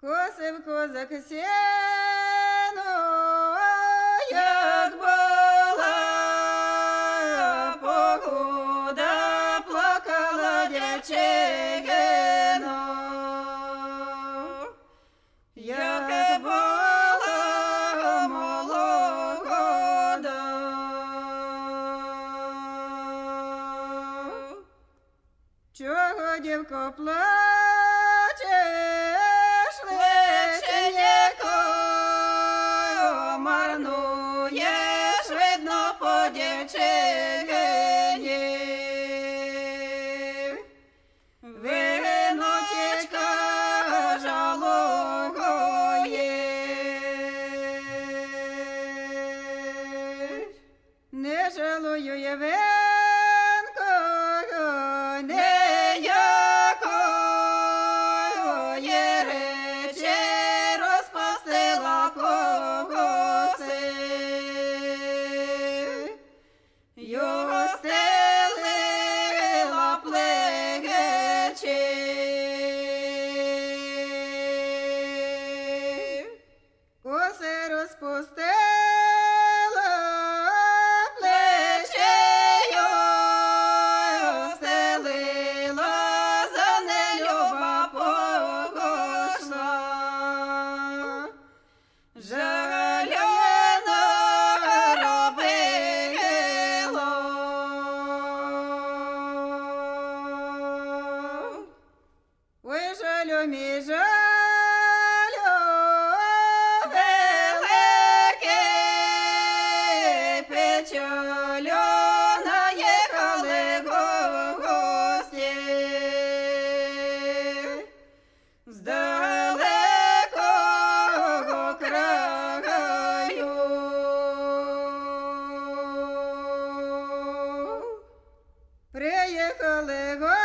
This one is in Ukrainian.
Косив козак сіно, як була погода, плакала дячино. Як була молода. Чого, дівко, плачеш, личенько, марнуєш, видно, по дівчині. Виночечка жалує, не жалую я винко, ніякої речі, розпустила коси, його стелила плечі. Коси розпустила, плечею стелила, за нелюба пошла. Жалю наробило. Ой, жалю мій, жалю, великий печалю, наїхали гості з далекого краю. Приїхали гості